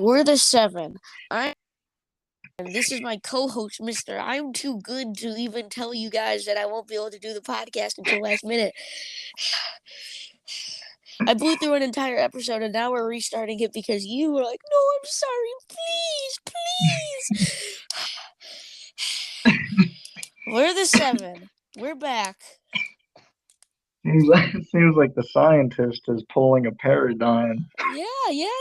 We're the seven. And this is my co-host, Mr. I'm too good to even tell you guys that I won't be able to do the podcast until last minute. I blew through an entire episode, and now we're restarting it because you were like, "No, I'm sorry, please." We're the seven. We're back. Seems like the scientist is pulling a paradigm. Yeah,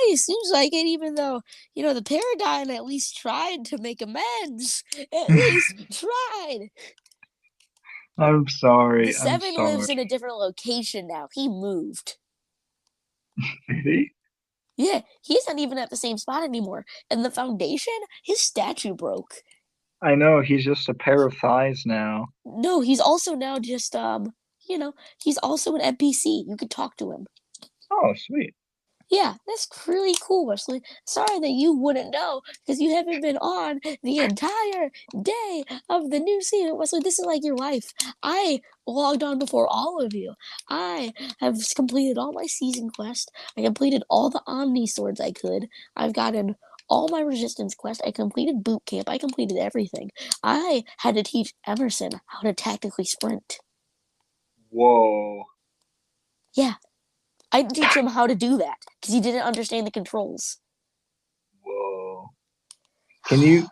it seems like it, even though, the paradigm at least tried to make amends. At least tried. I'm sorry. The seven lives in a different location now. He moved. Did he? Yeah, he's not even at the same spot anymore. And the foundation, his statue broke. I know, he's just a pair of thighs now. No, he's also now just, he's also an NPC. You could talk to him. Oh, sweet. Yeah, that's really cool, Wesley. Sorry that you wouldn't know because you haven't been on the entire day of the new season. Wesley, this is like your life. I logged on before all of you. I have completed all my season quests. I completed all the Omni swords I could. I've gotten all my resistance quests. I completed boot camp. I completed everything. I had to teach Emerson how to tactically sprint. Whoa. Yeah. I didn't teach him how to do that because he didn't understand the controls. Whoa. Can you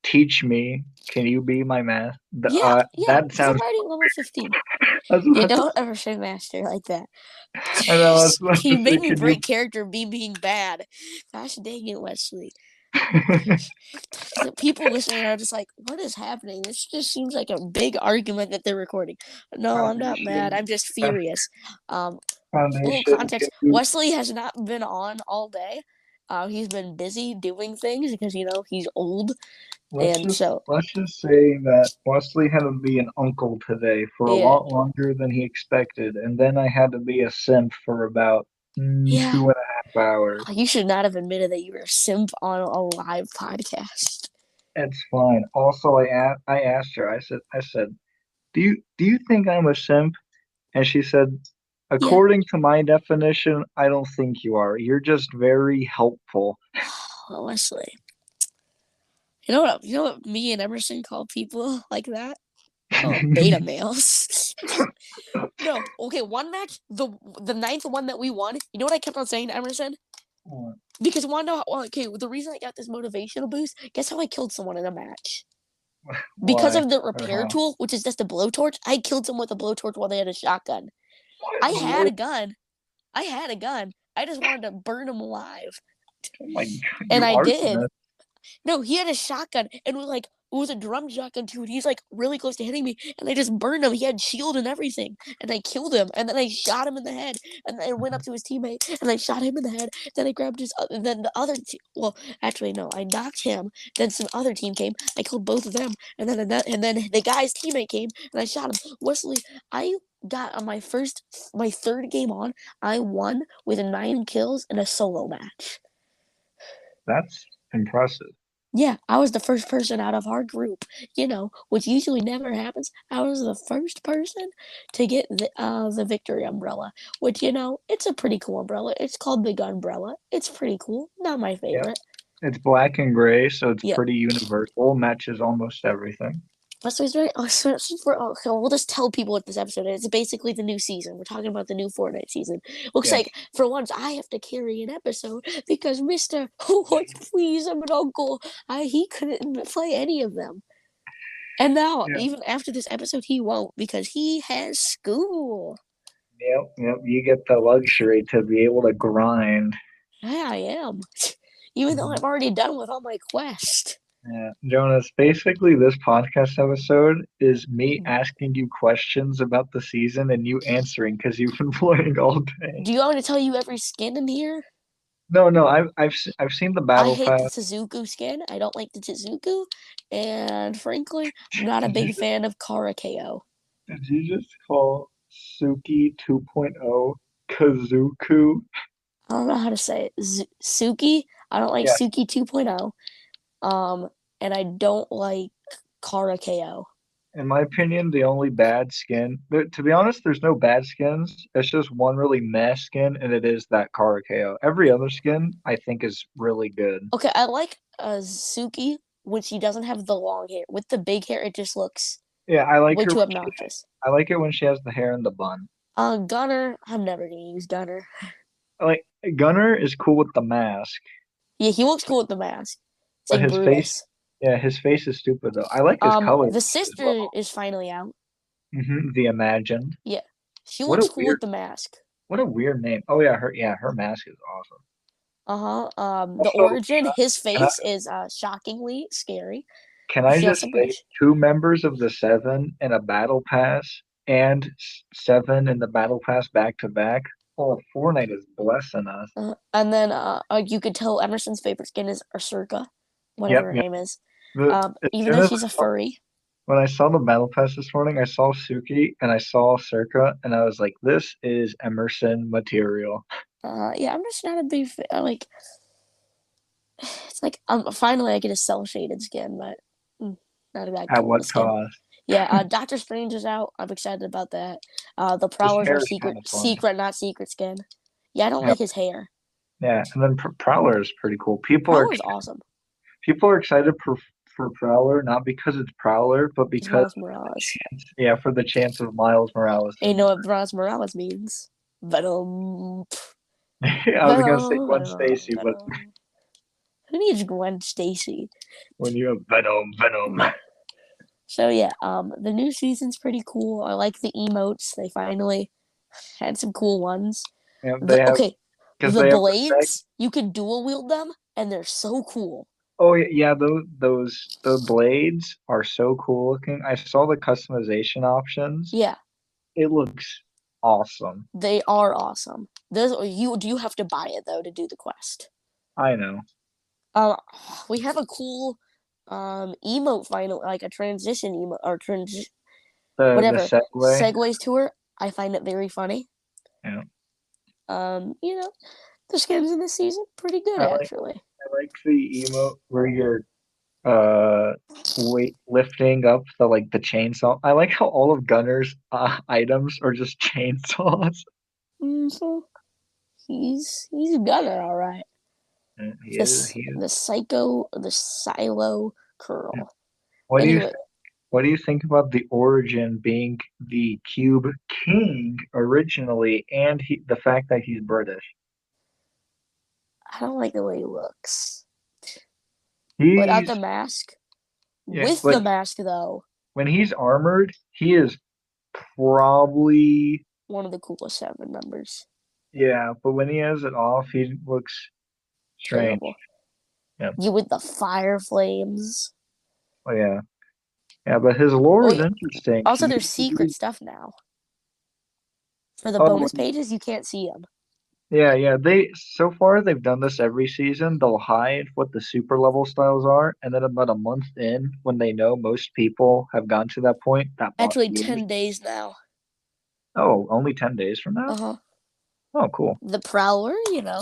teach me? Can you be my master? Yeah. That sounds. I'm already level 15. You don't ever say master like that. I know. I was about You to made say, me break character being bad. Gosh dang it, Wesley. People listening are just like, what is happening? This just seems like a big argument that they're recording. No, I'm not mad. I'm just furious. Little context. Wesley has not been on all day. He's been busy doing things because, he's old. Let's just say that Wesley had to be an uncle today for a lot longer than he expected, and then I had to be a simp for about 2.5 hours. You should not have admitted that you were a simp on a live podcast. It's fine. Also, I asked her. I said, do you think I'm a simp? And she said, according to my definition, I don't think you are. You're just very helpful. Well, Wesley. You know what me and Emerson call people like that? Oh, beta males. No, okay, one match, the ninth one that we won, you know what I kept on saying to Emerson? What? Because the reason I got this motivational boost, guess how I killed someone in a match? Why? Because of the repair tool, which is just a blowtorch, I killed someone with a blowtorch while they had a shotgun. I had a gun. I just wanted to burn him alive. Oh my God, and I did. No, he had a shotgun, and it was a drum shotgun too, and he's really close to hitting me, and I just burned him. He had shield and everything, and I killed him, and then I shot him in the head, and then I went up to his teammate, and I shot him in the head. Then I grabbed then the other actually no, I knocked him. Then some other team came. I killed both of them, and then the guy's teammate came, and I shot him. Wesley, I got on my third game on. I won with 9 kills in a solo match. That's impressive. Yeah, I was the first person out of our group, which usually never happens. I was the first person to get the victory umbrella, which, it's a pretty cool umbrella. It's called the Gun Umbrella. It's pretty cool. Not my favorite. Yep. It's black and gray, so it's pretty universal. Matches almost everything. So we'll just tell people what this episode is. It's basically the new season. We're talking about the new Fortnite season. Looks like, for once, I have to carry an episode because Mr. Please, I'm an uncle. He couldn't play any of them. And now, even after this episode, he won't because he has school. Yep. You get the luxury to be able to grind. Yeah, I am. Even though I'm already done with all my quests. Yeah, Jonas, basically this podcast episode is me asking you questions about the season and you answering because you've been playing all day. Do you want me to tell you every skin in here? No, I've seen the battle pass. I hate the Suzuku skin. I don't like the Suzuku, and frankly, I'm not a big fan of Karakeo. Did you just call Suki 2.0 Kazuku? I don't know how to say it. Suki. I don't like Suki 2.0. And I don't like Karakeo. In my opinion, the only bad skin, to be honest, there's no bad skins. It's just one really meh skin, and it is that Karakeo. Every other skin, I think, is really good. Okay, I like Suki when she doesn't have the long hair. With the big hair, it just looks Yeah, I like way her. too obnoxious. I like it when she has the hair in the bun. Gunner, I'm never gonna use Gunner. Like Gunner is cool with the mask, Yeah, he looks cool with the mask. It's but like his face, Brutus. yeah, his face is stupid though. I like his color The as sister well. is finally out. The Imagined. Yeah, she What a looks cool weird, with the mask. what a weird name. Oh yeah, her mask is awesome. The Also, origin, his can I face is shockingly scary. can I She just also say brush. two members of the Seven in a battle pass and seven in the battle pass back to back? Oh, Fortnite is blessing us. And then you could tell Emerson's favorite skin is Ursurka, Yep, whatever her yep. name is. As Even soon though as she's a furry. when I saw the battle pass this morning, I saw Suki and I saw Circa, and I was like, "This is Emerson material." Yeah, I'm just not a big like. It's like finally I get a cell shaded skin, but not that At cool of a what skin. cost? Yeah, Doctor Strange is out. I'm excited about that. The His Prowler's our hair is kind secret, of funny. secret, not secret skin. Yeah, I don't Yep. like his hair. Yeah, and then Prowler is pretty cool. Prowler's awesome. People are excited for Prowler not because it's Prowler, but It's because Miles Morales. yeah, for the chance of Miles Morales And you in know what Miles Morales means? Venom. there. I was gonna say Venom. Gwen Venom. Stacy, but Venom. Who needs Gwen Stacy? when you have Venom. So yeah, the new season's pretty cool. I like the emotes. They finally had some cool ones. Yeah, they have because The they have the sec. blades, you can dual wield them, and they're so cool. Oh yeah, those the blades are so cool looking. I saw the customization options. Yeah, It looks awesome. they are awesome. This you have to buy it though to do the quest. I know. Um, we have a cool emote final, like a transition emote or The whatever Segway. segues tour. I find it very funny. Yeah. You know, the skins in this season pretty good actually. I like the emote where you're uh weight lifting up the chainsaw. I like how all of Gunner's items are just chainsaws. So he's a gunner, all right. He is. The silo Yeah. curl. What do you Anyway, what do you think about the origin being the Cube King originally, and the fact that he's British? I don't like the way he looks without the He's mask. yeah, With like the mask, though, when he's armored, he is probably one of the coolest seven members. yeah, but when he has it off, he looks strange. Terrible. Yeah. You with the fire flames. Oh yeah. Yeah, but his lore Oh is yeah. interesting. Also, there's secret stuff now for the Oh bonus pages. You can't see them. yeah. They so far they've done this every season. They'll hide what the super level styles are, and then about a month in, when they know most people have gone to that point, that bot Actually, appears. 10 days now. Oh, only 10 days from now? Uh huh. Oh, cool. The Prowler,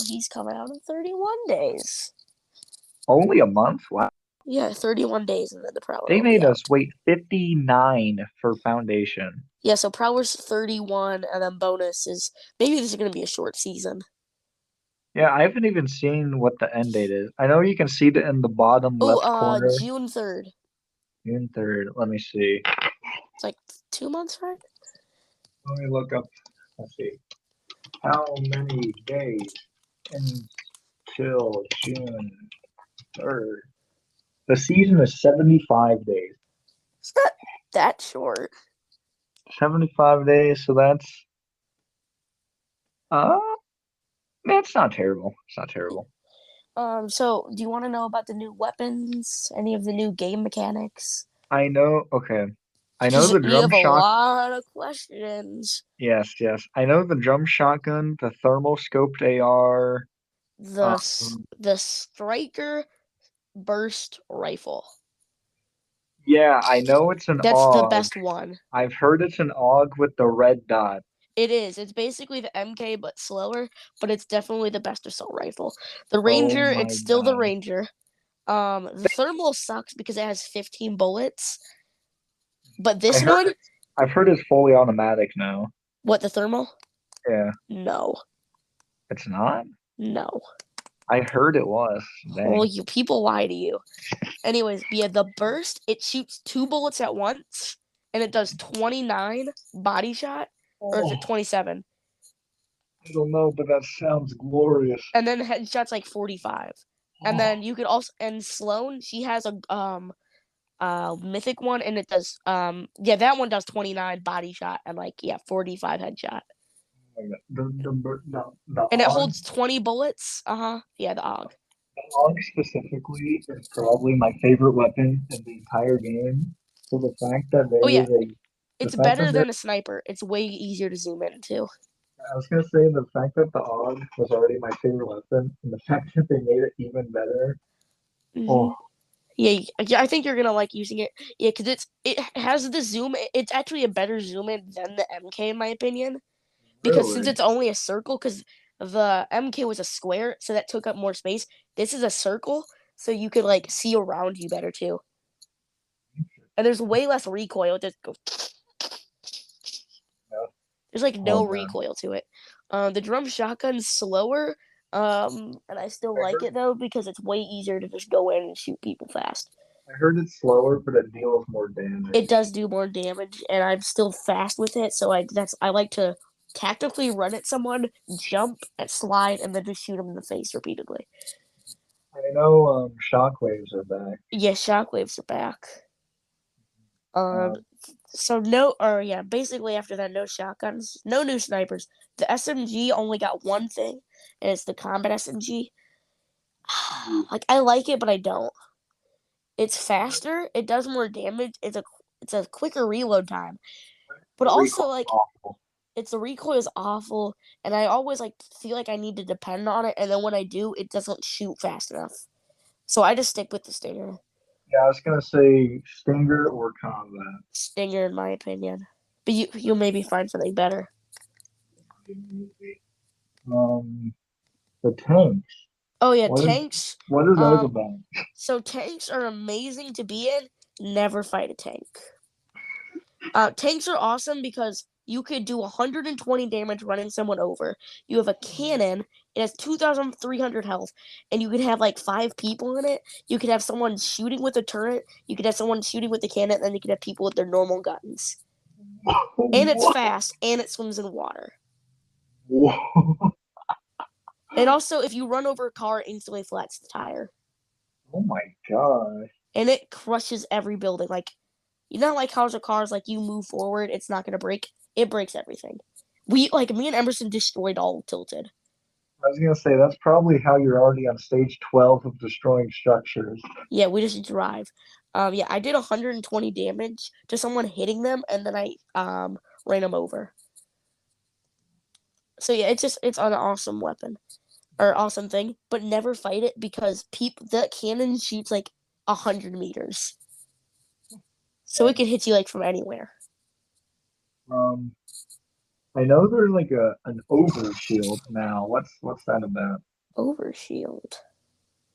he's coming out in 31 days. Only a month? Wow. Yeah, 31 days, and then the Prowler They will be made us out. wait 59 for Foundation. Yeah, so Prowler's 31, and then bonus is maybe this is going to be a short season. Yeah, I haven't even seen what the end date is. I know you can see it in the bottom Oh, left corner. June 3rd. June 3rd. Let me see. It's like 2 months, right? Let me look up. Let's see. How many days until June 3rd? The season is 75 days. It's not that short. 75 days, so uh that's not terrible. It's not terrible. So do you want to know about the new weapons? Any of the new game mechanics? I know, okay. I know Because the you drum have a shock. lot of questions. Yes, yes. I know the drum shotgun, the thermal scoped AR. The Um, the striker burst rifle. yeah, I know it's an That's the AUG. best one. I've heard it's an AUG with the red dot. It is. It's basically the MK but slower, but it's definitely the best assault rifle. The Oh Ranger, my it's still the God. Ranger. The thermal sucks because it has 15 bullets. But I this heard one, I've heard it's fully automatic now. what, the thermal? Yeah, No, it's not. no. I heard it was. Oh, Dang. you people lie to you. Anyways, yeah, the burst, it shoots two bullets at once, and it does 29 body shot, or is it Oh, 27? I don't know, but that sounds glorious. And then headshot's like 45. And Oh, then you could also, and Sloan, she has a mythic one, and it does yeah, that one does 29 body shot and like, yeah, 45 headshot. my God. The And it AUG, holds 20 bullets. Uh-huh. Yeah, the AUG. the AUG specifically is probably my favorite weapon in the entire game. So Oh yeah, the it's fact that better there, than a sniper. It's way easier to zoom in too. I was gonna say the fact that the AUG was already my favorite weapon, and the fact that they made it even better. Oh, Yeah, yeah, I think you're gonna like using it. Yeah, because it has the zoom. It's actually a better zoom in than the MK in my opinion. Because since really? it's only a circle, because the MK was a square, so that took up more space. This is a circle, so you could like see around you better too. And there's way less recoil. It just goes. Yeah. There's like Oh no man, recoil to it. The drum shotgun's slower, and I still I like heard it though because it's way easier to just go in and shoot people fast. I heard it's slower, but it deals more It damage. does do more damage, and I'm still fast with it. So I like to tactically run at someone, jump, and slide, and then just shoot them in the face repeatedly. I know shockwaves are back. Yeah, shockwaves are back. Um, Um, so no, or yeah, basically after that, no shotguns, no new snipers. The SMG only got one thing, and it's the combat SMG. Like I like it, but I don't. It's faster. It does more damage. It's a quicker reload time, but the also recoil's like awful. it's the recoil is awful, and I always like feel like I need to depend on it, and then when I do, it doesn't shoot fast enough. So I just stick with the Stinger. Yeah, I was gonna say Stinger or combat. Stinger, in my opinion. But you'll maybe find something better. Um, the tanks. Oh yeah, What is tanks. what are those Um, about? so tanks are amazing to be in. Never fight a tank. Tanks are awesome because you could do 120 damage running someone over. You have a cannon. It has 2,300 health, and you could have like five people in it. You could have someone shooting with a turret. You could have someone shooting with the cannon, and then you could have people with their normal guns. And it's What? fast, and it swims in water. Whoa. And also, if you run over a car, it instantly flats the tire, Oh my God. and it crushes every building. Like you know, like cars are cars. Like you move forward, it's not gonna break. It breaks everything. We like me and Emerson destroyed all Tilted. I was gonna say that's probably how you're already on stage 12 of destroying structures. Yeah, we just drive. Yeah, I did 120 damage to someone hitting them, and then I ran them over. So yeah, it's an awesome weapon or awesome thing, but never fight it because the cannon shoots like 100 meters, so it Dang. can hit you like from anywhere. Um, I know there's like an overshield now. What's that about? Overshield.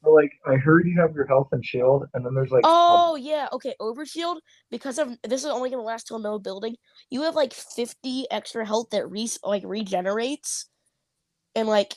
So, like I heard you have your health and shield, and then there's like a Oh yeah, okay. Overshield because of this is only gonna last till no building. You have like 50 extra health that regenerates, and like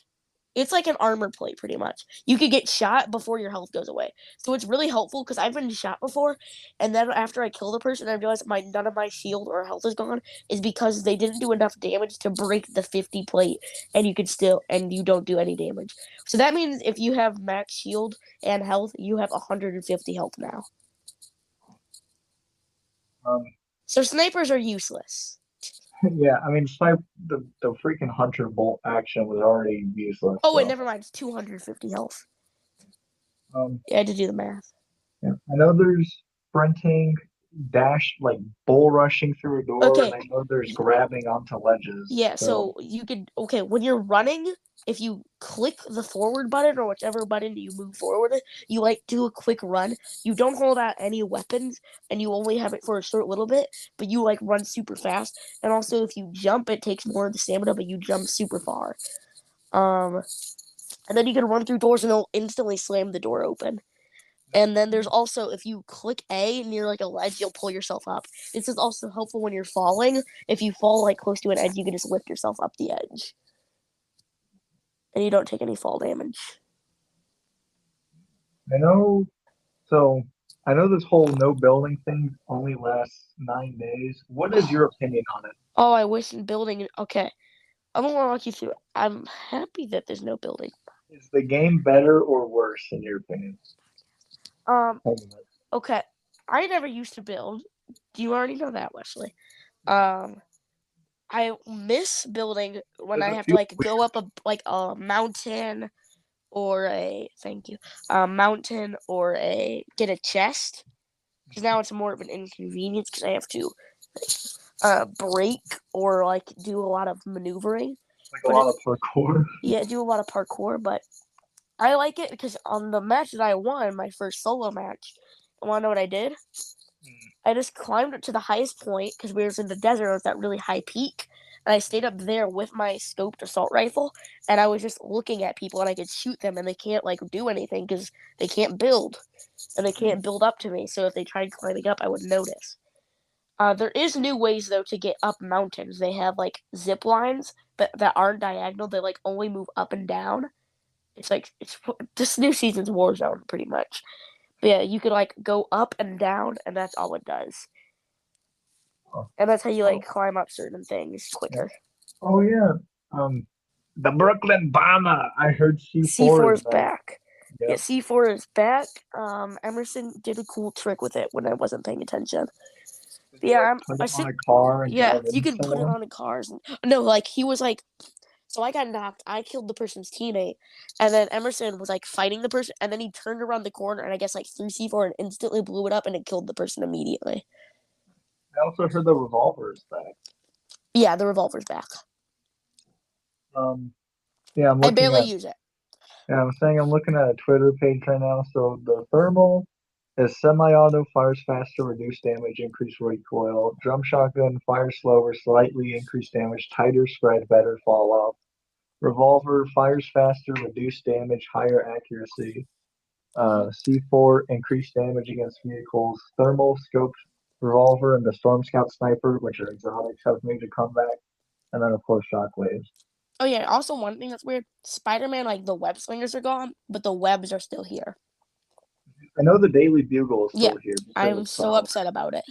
it's like an armor plate pretty much. You could get shot before your health goes away. So it's really helpful because I've been shot before, and then after I kill the person, I realize my none of my shield or health is gone is because they didn't do enough damage to break the 50 plate, and you don't do any damage. So that means if you have max shield and health, you have 150 health now. um So snipers are useless. yeah, I mean the freaking hunter bolt action was already useless, Oh wait, so never mind. It's 250 health. um Yeah, I had to do the math. yeah. I know there's sprinting, dash like bull rushing through a door, and Okay, I know there's grabbing onto ledges. yeah, So so you could when you're running, if you click the forward button or whichever button you move forward, you like do a quick run. You don't hold out any weapons and you only have it for a short little bit, but you like run super fast. And also if you jump, it takes more of the stamina, but you jump super far. Um and then you can run through doors and it'll instantly slam the door open. And then there's also, if you click A near like a ledge, you'll pull yourself up. This is also helpful when you're falling. If you fall like close to an edge, you can just lift yourself up the edge, and you don't take any fall damage. I know. So I know this whole no building thing only lasts 9 days. What is your opinion on it? Oh, I wish in building. Okay, I'm gonna walk you through it. I'm happy that there's no building. Is the game better or worse in your opinion? Um, Tell me that. okay, I never used to build. Do you already know that, Wesley? Um, I miss building when Does I it have to feel like go up a mountain or a thank you, a mountain or a get a chest. Because now it's more of an inconvenience because I have to break or like do a lot of maneuvering. like a But it lot of parkour? yeah, do a lot of parkour. But I like it because on the match that I won, my first solo match, I want to know what I did? I just climbed up to the highest point because we was in the desert. It was that really high peak, and I stayed up there with my scoped assault rifle, and I was just looking at people, and I could shoot them, and they can't like do anything because they can't build, and they can't build up to me. So if they tried climbing up, I would notice. There is new ways though to get up mountains. They have like zip lines, but that aren't diagonal. They like only move up and down. It's like it's this new season's Warzone pretty much. But yeah, you could like go up and down, and that's all it does. Oh, And that's how you like oh, climb up certain things yeah. quicker. Oh yeah. Um, the Brooklyn Bomber. I heard C4 C4 is is back. back. Yeah, Yep. C4 is back. Emerson did a cool trick with it when I wasn't paying attention. Did But you yeah, like I'm, put I it on sit. a car and Yeah, drive you into can put it someone? on in cars. No, like he was like. So I got knocked. I killed the person's teammate, and then Emerson was like fighting the person, and then he turned around the corner and I guess like threw C4 and instantly blew it up, and it killed the person immediately. I also heard the revolver is back. Yeah, the revolver's back. Um, yeah, I'm I looking barely at. use it. Yeah, I'm saying I'm looking at a Twitter page right now. So the thermal is semi-auto, fires faster, reduced damage, increased recoil. Drum shotgun fires slower, slightly increased damage, tighter spread, better fall off. Revolver fires faster, reduced damage, higher accuracy. C4 increased damage against vehicles. Thermal scoped revolver and the Storm Scout sniper, which are exotics, have made a comeback. And then of course shockwaves. Oh yeah, also one thing that's weird, Spider-Man, like the web slingers are gone, but the webs are still here. I know the Daily Bugle is Yeah, still here because I'm of so South. upset about it.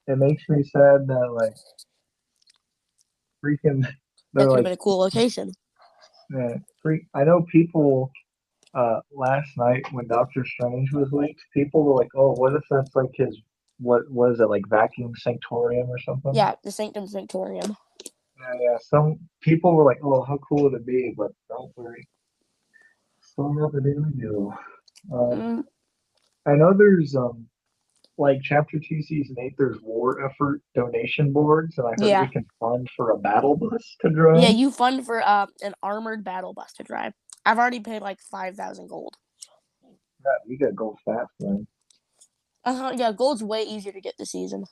It makes me sad that like freaking That they're could have like been a cool location. freak. I know people last night when Doctor Strange was leaked, people were like, "Oh, what if that's like his what was it like vacuum sanctorium or something?" Yeah, the Sanctum Sanctorium. Yeah. Some people were like, "Oh, how cool would it be?" But don't worry, still not the Daily Bugle. Um, Mm, I know there's like Chapter Two, Season 8. There's war effort donation boards, and I heard we yeah, can fund for a battle bus to yeah. drive. You fund for an armored battle bus to drive. I've already paid like 5,000 gold. Yeah, we gotta go fast, man. Yeah, gold's way easier to get this season.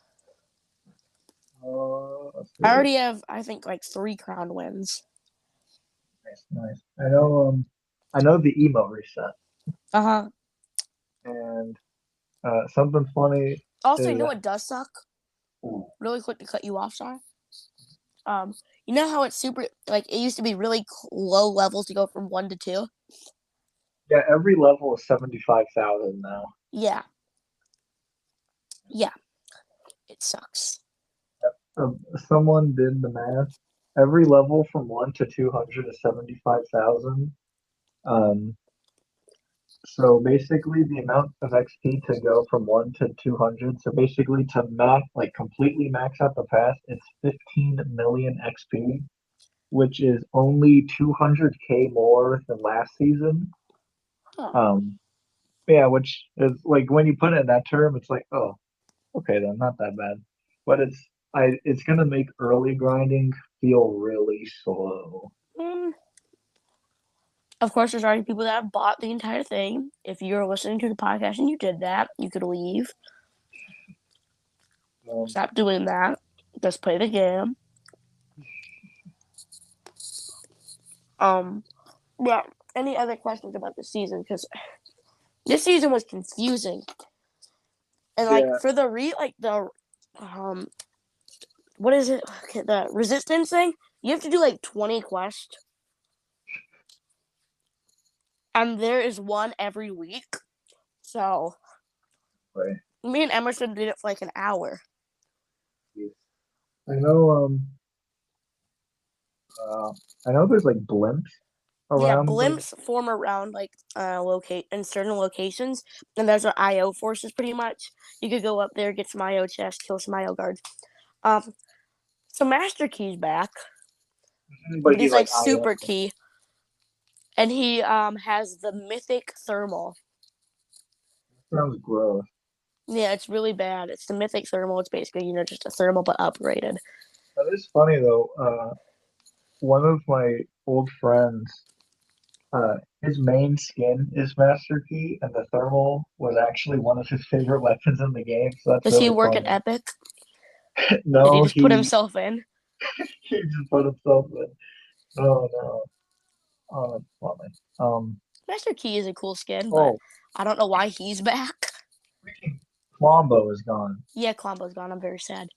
Let's I do it. already have, I think, like 3 crown wins. Nice, nice. I know the emo reset, Uh huh. and something funny Also, you is know that what does suck? ooh, Really quick to cut you off, sorry. Um, you know how it's super like it used to be really low levels to go from 1 to 2. yeah, every level is 75,000 now. Yeah, yeah, it sucks. Someone did the math. Every level from 1 to 200 is 75,000. Um, so basically, the amount of XP to go from 1 to 200. So basically, to max, like completely max out the pass, it's 15 million XP, which is only 200K more than last season. Huh. Um, yeah, which is like when you put it in that term, it's like, oh, okay, then not that bad. But it's gonna make early grinding feel really slow. Mm. Of course, there's already people that have bought the entire thing. If you're listening to the podcast and you did that, you could leave. Um, Stop doing that. Just play the game. Um, yeah. Any other questions about the season? Because This season was confusing, and like Yeah. for the um what is it? Okay, the resistance thing. You have to do like 20 quests, and there is one every week. So Right. me and Emerson did it for like an hour. Yes. I know. Uh, I know there's like blimps Yeah, around the. blimps form around like locate in certain locations, and those are IO forces pretty much. You could go up there, get some IO chests, kill some IO guards. Um, so Master Key's back, But but he he's like like IO. Super Key, and he has the Mythic Thermal. Sounds gross. Yeah, it's really bad. It's the Mythic Thermal. It's basically just a thermal but upgraded. That is funny though. One of my old friends, his main skin is Master Key, and the thermal was actually one of his favorite weapons in the game. So that's Does he really work at funny. Epic? Did he No, just put himself in? he just put himself in. Oh no. Oh, that's funny. Master Key is a cool skin, but Oh, I don't know why he's back. freaking Flambeau is gone. Yeah, Klombo's gone. I'm very sad.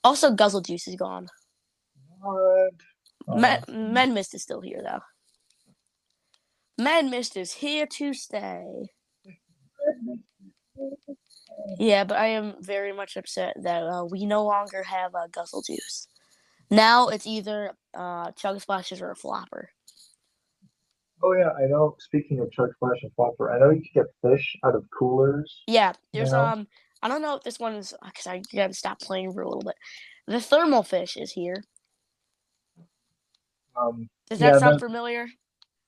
Also, Guzzle Juice is gone. What? Oh, that's Men Mist is still here though. Men Mist is here to stay. Yeah, but I am very much upset that we no longer have Guzzle Juice. Now it's either Chug Splashes or a Flopper. Oh yeah, I know. Speaking of Chuck Splash and Flopper, I know you can get fish out of coolers Yeah, there's now. I don't know if this one's because I gotta stop playing for a little bit. The thermal fish is here. Does that Yeah, sound familiar?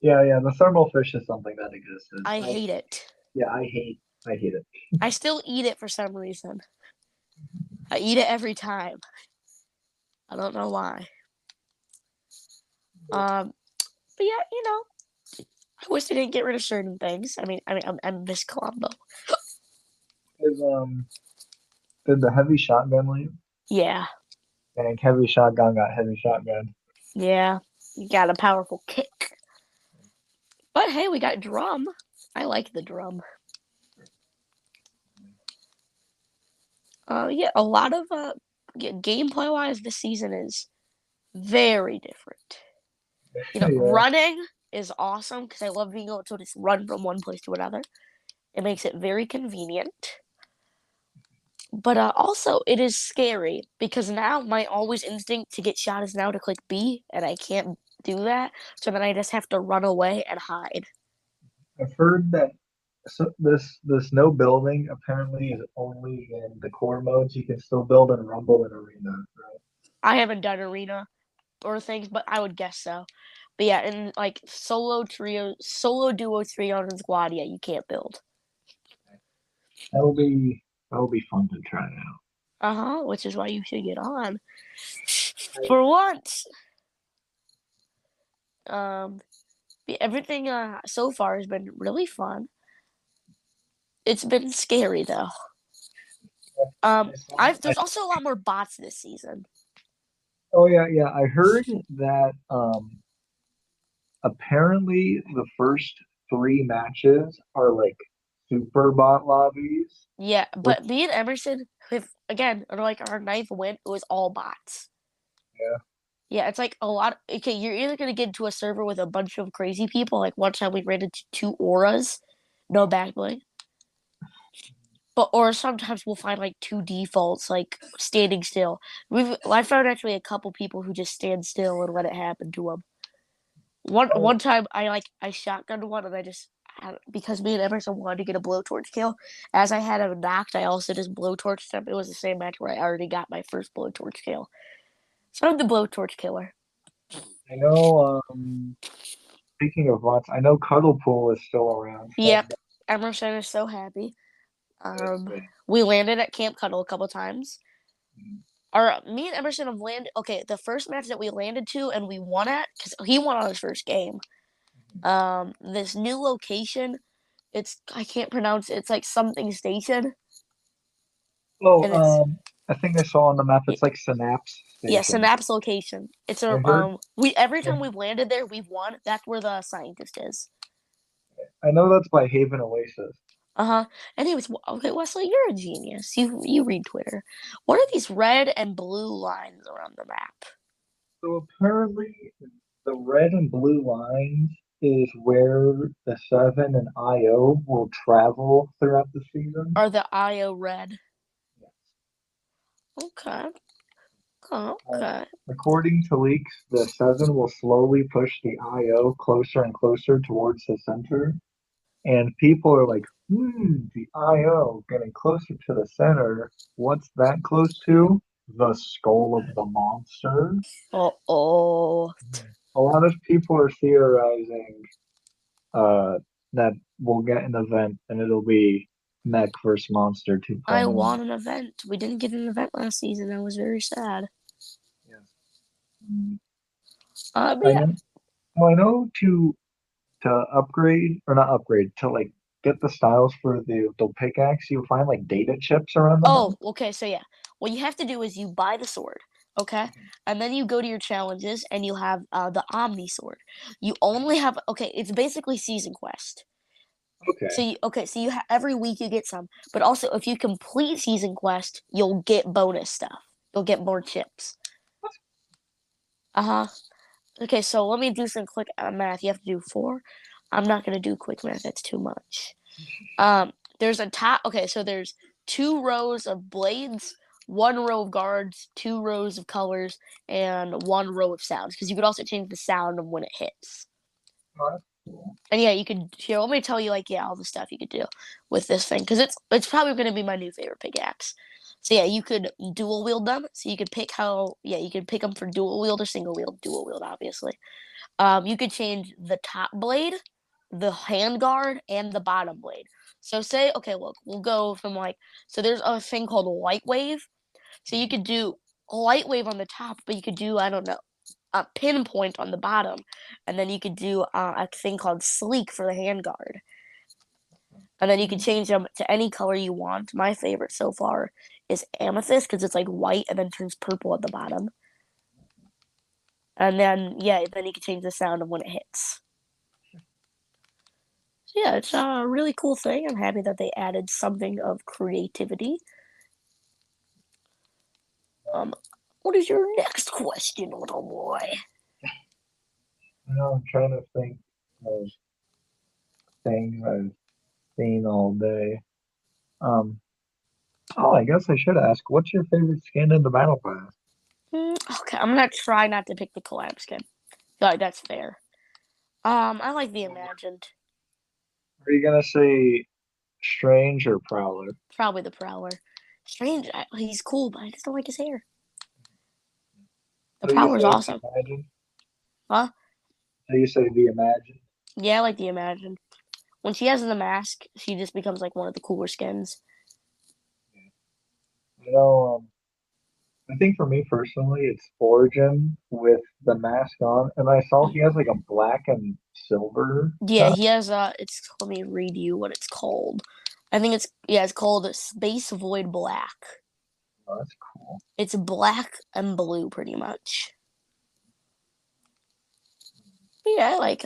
yeah, the thermal fish is something that existed. I hate it. Yeah, I hate it. I still eat it for some reason. I eat it every time. I don't know why. Um, but yeah, I wish they didn't get rid of certain things. I miss Columbo. Is did the heavy shotgun leave? Yeah, Dang, heavy shotgun got heavy shotgun. yeah. You got a powerful kick. But hey, we got drum. I like the drum. Yeah, a lot of gameplay wise, this season is very different. Yeah, Running is awesome because I love being able to just run from one place to another. It makes it very convenient. But also, it is scary because now my always instinct to get shot is now to click B, and I can't do that. So then I just have to run away and hide. I've heard that this no building apparently is only in the core modes. You can still build in Rumble and Arena, right? I haven't done arena or things, but I would guess so. But yeah, in like solo duo, trio, and squad, yeah, you can't build. That'll be fun to try out. Which is why you should get on I, for once. Um, everything so far has been really fun. It's been scary though. I saw I've I there's also a lot more bots this season. Oh yeah. I heard that apparently the first three matches are like super bot lobbies, Yeah, which but me and Emerson, if again, or like our ninth win, it was all bots. yeah. Yeah, it's like a lot. Okay, you're either gonna get into a server with a bunch of crazy people. Like one time we ran into two auras, no backbling. But or sometimes we'll find like two defaults, like standing still. I found actually a couple people who just stand still and let it happen to them. One Oh, time I shotgunned one and I just because me and Emerson wanted to get a blowtorch kill. As I had him knocked, I also just blowtorched him. It was the same match where I already got my first blowtorch kill. So I'm the blowtorch killer. I know. Speaking of bots, I know Cuddle Pool is still around. Yep, Emerson is so happy. That's Um, good. we landed at Camp Cuddle a couple times. Or me and Emerson have landed. Okay, the first match that we landed to and we won at because he won on his first game. This new location, it's I can't pronounce it. It's like something station, Oh, and it's I think I saw on the map it's like Synapse yeah, Station. Synapse location. It's I a heard. we every I, time we've landed there, we've won. That's where the scientist is. I know that's by Haven Oasis. Uh-huh. Anyways, okay, Wesley, you're a genius. You read Twitter. What are these red and blue lines around the map? So apparently, the red and blue lines is where the Seven and IO will travel throughout the season. Are the IO red? Okay. Uh, Okay. According to leaks, the Seven will slowly push the IO closer and closer towards the center. And people are like, the IO getting closer to the center. What's that close to? The skull of the monster. Oh. A lot of people are theorizing that we'll get an event and it'll be Mech versus Monster I 2.0. want an event. We didn't get an event last season. I was very sad. Yes. Mm, But I yeah. know. Well, I know to upgrade or not upgrade to like get the styles for the pickaxe. You find like data chips around the map. Oh, okay. So yeah, what you have to do is you buy the sword, okay, and then you go to your challenges and you have the Omni sword. You only have okay. It's basically season quest. Okay. So you every week you get some, but also if you complete season quest, you'll get bonus stuff. You'll get more chips. Uh huh. Okay, so let me do some quick math. You have to do four. I'm not gonna do quick math. That's too much. There's a top. Okay, so there's two rows of blades, one row of guards, two rows of colors, and one row of sounds. Because you could also change the sound of when it hits. Oh, that's cool. And yeah, you could. Here, let me tell you, like, yeah, all the stuff you could do with this thing, because it's probably gonna be my new favorite pickaxe. So yeah, you could dual wield them. So you could pick how. Yeah, you could pick them for dual wield or single wield. Dual wield, obviously. You could change the top blade, the hand guard, and the bottom blade. So say, okay, look, we'll go from like, so there's a thing called light wave. So you could do light wave on the top, but you could do, I don't know, a pinpoint on the bottom. And then you could do a thing called sleek for the hand guard. And then you can change them to any color you want. My favorite so far is amethyst because it's like white and then turns purple at the bottom. And then, yeah, then you can change the sound of when it hits. So yeah, it's a really cool thing. I'm happy that they added something of creativity. Um, what is your next question, little boy? Now I'm trying to think of things I've seen all day. Um, oh, I guess I should ask, what's your favorite skin in the Battle Pass? Okay, I'm gonna try not to pick the collab skin. Feel like that's fair. I like the imagined. Are you gonna say Strange or Prowler? Probably the Prowler. Strange, he's cool, but I just don't like his hair. The So you Prowler's say awesome. Imagine? Huh? So you say the Imagine? Yeah, I like the imagined. When she has the mask, she just becomes like one of the cooler skins. You know, I think for me personally, it's Origin with the mask on, and I saw he has like a black and silver Yeah, tie. he has it's let me read you what it's called. I think it's called Space Void Black. Oh, that's cool. It's black and blue pretty much. But yeah, I like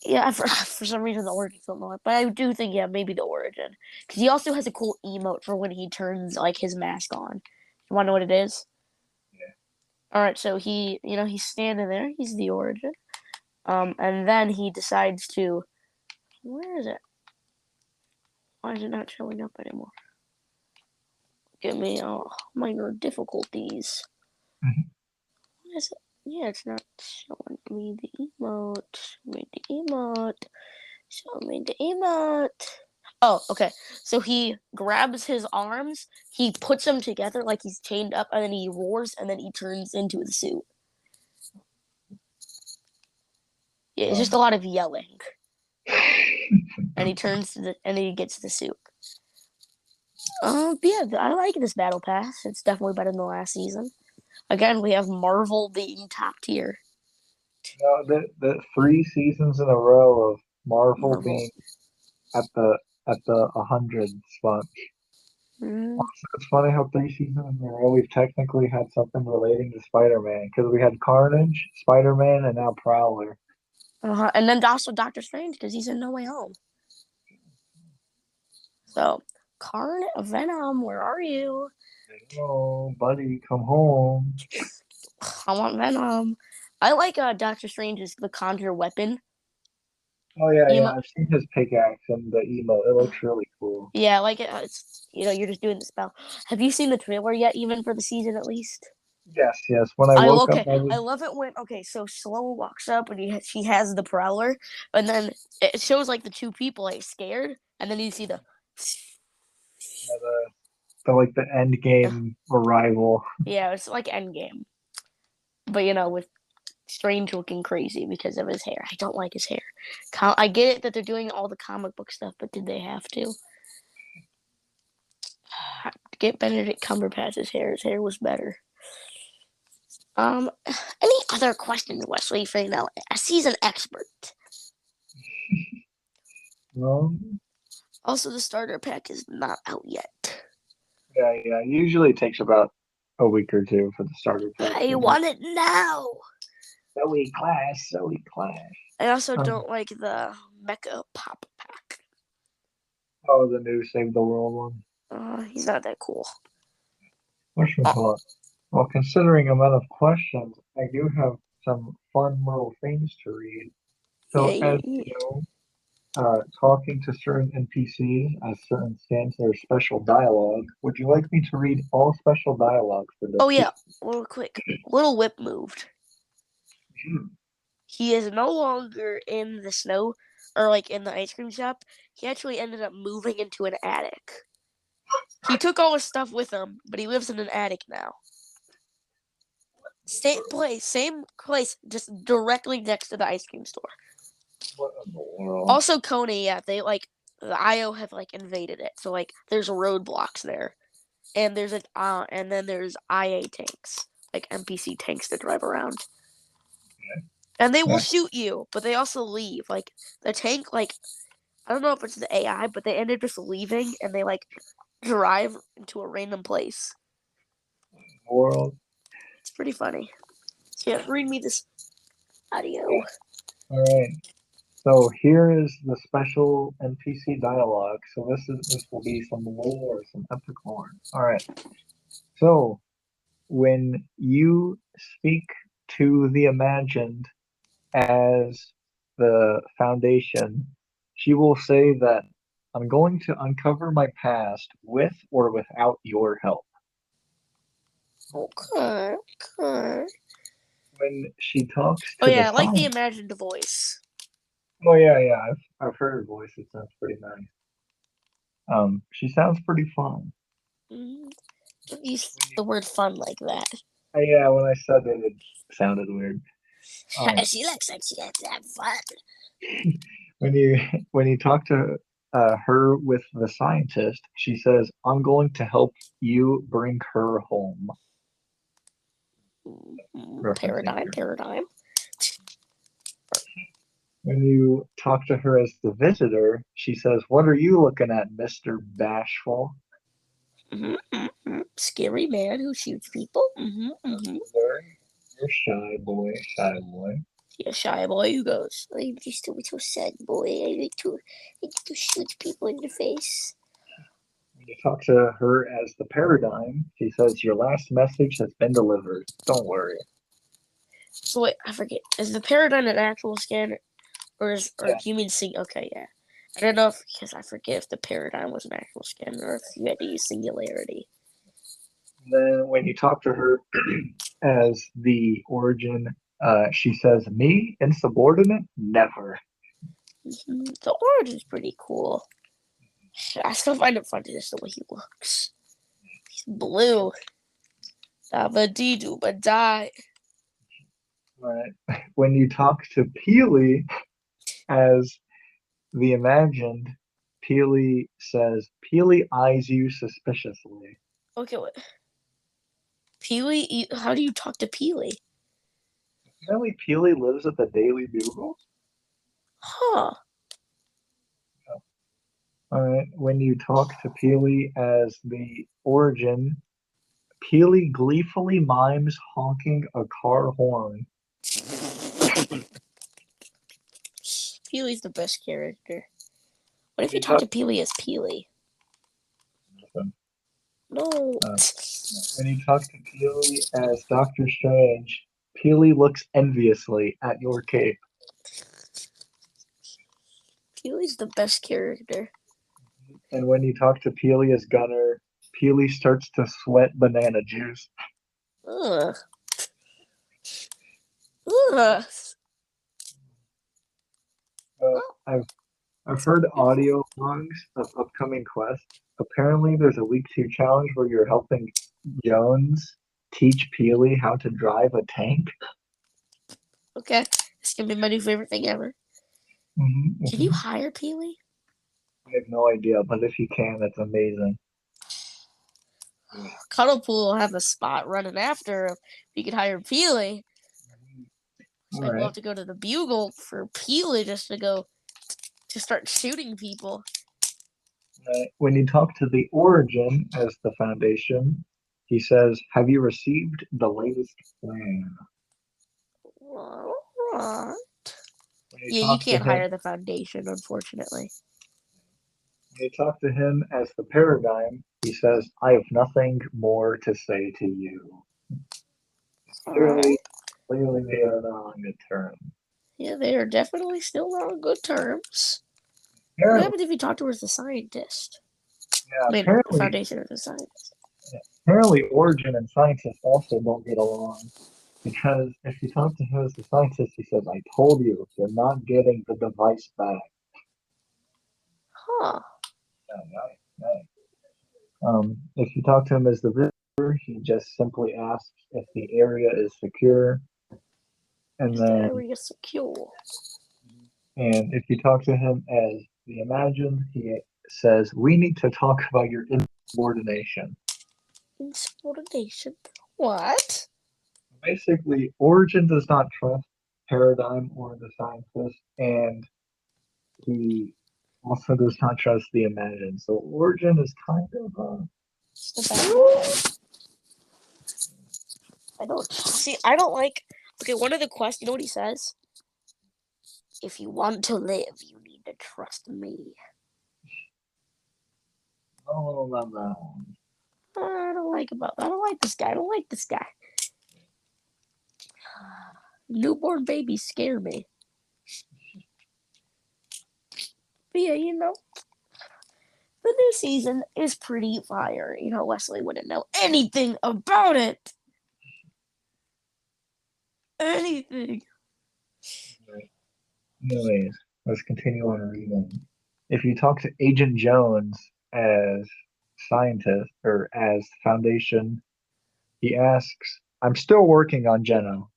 yeah, for some reason the origin don't know it, but I do think yeah, maybe the origin. Cuz he also has a cool emote for when he turns like his mask on. You want to know what it is? Yeah. All right, so he's standing there. He's the origin. And then he decides to where is it? Why is it not showing up anymore? Give me minor difficulties. Mhm. What is it? Yeah, it's not showing me the emote. Show me the emote. Show me the emote. Oh, okay. So he grabs his arms, he puts them together like he's chained up, and then he roars, and then he turns into the suit. Yeah, it's just a Um, lot of yelling, and and he gets the suit. Yeah, I like this battle pass. It's definitely better than the last season. Again, we have Marvel being top tier. no, the 3 seasons in a row of Marvel Marvel. being at the 100 spot. Mm, Also, it's funny how 3 seasons in a row we've technically had something relating to Spider-Man because we had Carnage, Spider-Man, and now Prowler. And then also Doctor Strange because he's in No Way Home. So, Venom, where are you? Oh, buddy, come home. I want Venom. I like Doctor Strange's the Conjure weapon Oh yeah, yeah. emo. I've seen his pickaxe and the emo. It looks really cool. Yeah, I like it. It's you're just doing the spell. Have you seen the trailer yet? Even for the season, at least. Yes, yes. When I woke up, Okay. I was I love it when so Slow walks up and she has the prowler, and then it shows like the two people like scared, and then you see the the like the end yeah, game arrival. yeah, it's like Endgame, but with Strange looking crazy because of his hair. I don't like his hair. I get it that they're doing all the comic book stuff, but did they have to? Get Benedict Cumberbatch's hair. His hair was better. Any other questions, Wesley? For a season expert. Um, Also, the starter pack is not out yet. yeah, yeah. Usually it takes about a week or two for the starter pack I to get. want it now. So we clash. I also Um, don't like the Mecha Pop pack. oh, the new Save the World one. He's not that cool. Question Oh, thought. Well, considering amount of questions, I do have some fun little things to read. yeah, So, yeah, as yeah. you know, talking to certain NPCs as certain stands their special dialogue. Would you like me to read all special dialogue for this Oh yeah, season? real quick. Little Whip moved. He is no longer in the snow or like in the ice cream shop. He actually ended up moving into an attic. He took all his stuff with him, but he lives in an attic now. Same place, just directly next to the ice cream store. What in the world? Also, Coney, yeah, they like the IO have like invaded it, so like there's roadblocks there, and and then there's IA tanks, like NPC tanks that drive around, and they will Yeah, shoot you, but they also leave. Like the tank, like I don't know if it's the AI, but they end up just leaving, and they like drive into a random place. world. It's pretty funny. So yeah, read me this audio. Yeah. All right. So here is the special NPC dialogue. So this will be some lore, some epic lore. All right. So when you speak to the imagined as the foundation, she will say that I'm going to uncover my past with or without your help. Okay, okay. When she talks Oh to the yeah, I like the sign, imagined voice. oh yeah, yeah, I've heard her voice. It sounds pretty nice. She sounds pretty fun. Mm-hmm. Use When you, the word fun like that. yeah, when I said it, it sounded weird. Um, She looks like she has to have fun. when you when you talk to her with the scientist, she says, "I'm going to help you bring her home," referencing Paradigm, her. paradigm. When you talk to her as the visitor, she says, "What are you looking at, Mr. Bashful?" Scary man who shoots people. Very, you're shy boy, shy boy. Yeah, shy boy who goes. I'm just a little sad boy. I like to shoot people in the face. When you talk to her as the paradigm, she says, "Your last message has been delivered. Don't worry." So wait, I forget. Is the paradigm an actual scan, or Yeah. do you mean sing? Okay, yeah. I don't know if because I forget if the paradigm was an actual scan or if you had to use singularity. Then when you talk to her as the origin, she says, "Me, insubordinate? Never." The orange is pretty cool. I still find it funny just the way he looks. He's blue. Dabba-dee-doo, but die. Right. When you talk to Peely as the imagined, Peely says, "Peely eyes you suspiciously." Okay, wait. Peely, how do you talk to Peely? Apparently, Peely lives at the Daily Bugle. Huh. All right. When you talk to Peely as the origin, Peely gleefully mimes honking a car horn. Peely's the best character. What When if you you talk talk, to Peely as Peely? No. Uh, when you talk to Peely as Doctor Strange, Peely looks enviously at your cape. Peely's the best character. And when you talk to Peely as Gunner, Peely starts to sweat banana juice. Ugh. Ugh. Well, I've heard audio logs of upcoming quests. Apparently, there's a week 2 challenge where you're helping Jones teach Peely how to drive a tank. okay. This is gonna be my new favorite thing ever. Can you Hmm. hire Peely? I have no idea, but if you can, that's amazing. Cuddlepool will have a spot running after him. You could hire Peely. All So like we'll right. have to go to the Bugle for Peely just to go to start shooting people. When you talk to the Origin as the Foundation, he says, "Have you received the latest plan?" What? When you Yeah, you talk to can't him, hire the Foundation, unfortunately. when you talk to him as the Paradigm, he says, "I have nothing more to say to you." Alright. Clearly, clearly they are not on good terms. Yeah, they are definitely still not on good terms. What Apparently, happens if you talk to her as the scientist? yeah, I mean, the apparently, Foundation or the scientist. yeah, apparently, Origin and scientists also don't get along because if you talk to him as the scientist, he says, "I told you, you're not getting the device back." Huh. Yeah, nice, nice. If you talk to him as the visitor, he just simply asks if the area is secure, and Is the then, area secure? and if you talk to him as the imagined, he says, "We need to talk about your insubordination." Insubordination? What? Basically, Origin does not trust Paradigm or the scientist, and he also does not trust the imagined. So Origin is kind of It's the bad guy. I don't see. I don't like. Okay, one of the quests. You know what he says? If you want to live, you need to trust me. oh, blah, blah. I don't like about. I don't like this guy. I don't like this guy. Newborn babies scare me. But yeah, the new season is pretty fire. Wesley wouldn't know anything about it. Anything. Anyways, let's continue on reading. If you talk to Agent Jones as scientist or as Foundation, he asks, "I'm still working on Geno."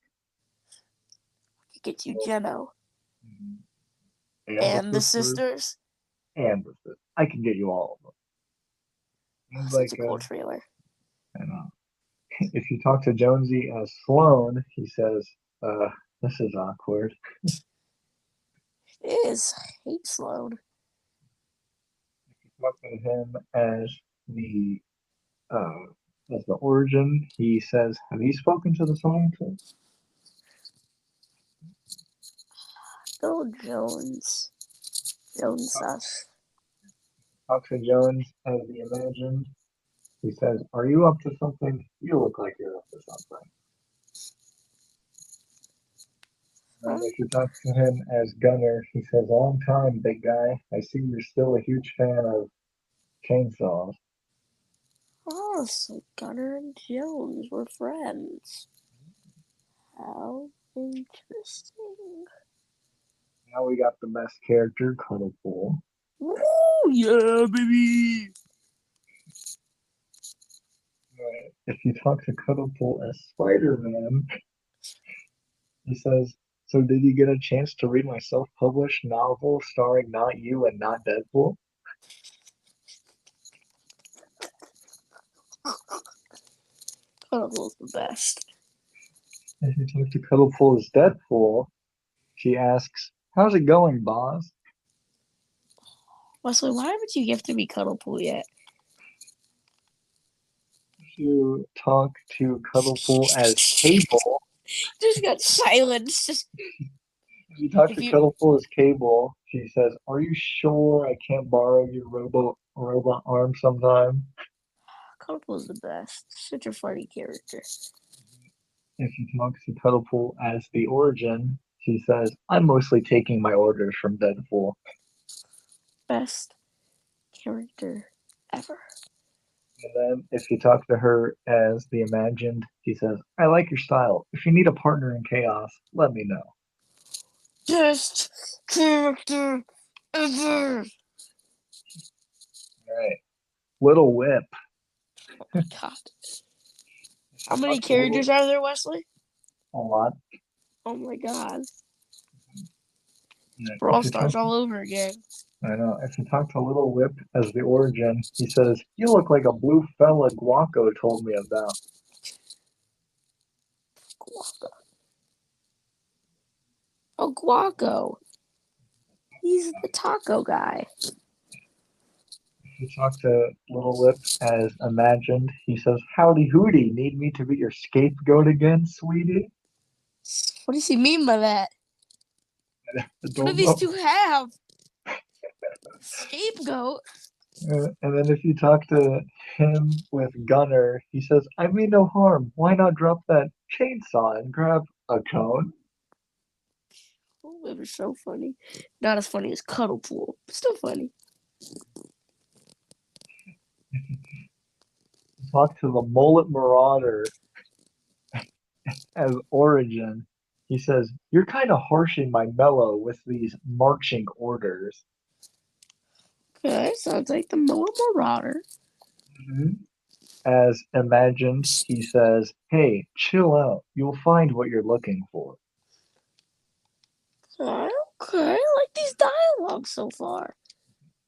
It gets you Geno And the and the sisters, sisters. and the sisters. I can get you all of them. Oh, Seems such like, a cool trailer. I know. If you talk to Jonesy as Sloan, he says, this is awkward. It is. I hate Sloan. If you talk to him the uh, as the Origin, he says, "Have you spoken to the scientist?" Go Jones. Jones sus. Talk to Jones as the Imagined. He says, "Are you up to something? You look like you're up to something." And Huh? if you talk to him as Gunner, he says, "Long time, big guy. I see you're still a huge fan of chainsaws." Oh, so Gunner and Jones were friends. How interesting. Now we got the best character, Cuddlepool. Woo, yeah, baby. If you talk to Cuddlepool as Spider-Man, he says, "So did you get a chance to read my self-published novel starring not you and not Deadpool?" Cuddlepool's the best. If you talk to Cuddlepool as Deadpool, she asks, "How's it going, boss?" Wesley, why haven't you gifted me Cuddlepool yet? If you talk to Cuddlepool as Cable, Just got silence. Just if you talk if to you Cuddlepool as Cable, she says, "Are you sure I can't borrow your robot arm sometime?" Cuddlepool's the best. Such a funny character. If you talk to Cuddlepool as the Origin, she says, I'm mostly taking my orders from Deadpool. Best character ever. And then if you talk to her as the Imagined, she says, I like your style. If you need a partner in chaos, let me know. Best character ever. All right. Little Whip. Oh my god. If How you many talk to characters are there, Wesley? a lot. Oh my god. If Brawl you talk Stars all over again. I know. If you talk to Little Whip as the Origin, he says, You look like a blue fella Guaco told me about. Guaco. Oh, Guaco. He's the taco guy. If you talk to Little Whip as Imagined, he says, Howdy Hooty, need me to be your scapegoat again, sweetie? What does he mean by that? I What do don't these know. two have? Scapegoat? And then if you talk to him with Gunner, he says, I mean no harm. Why not drop that chainsaw and grab a cone? Oh, it was so funny. Not as funny as Cuddlepool, but still funny. Talk to the Mullet Marauder as Origin. He says, You're kind of harshing my mellow with these marching orders. Okay, sounds like the Marauder. Mhm. As Imagined, he says, Hey, chill out. You'll find what you're looking for. Okay, okay, I like these dialogues so far.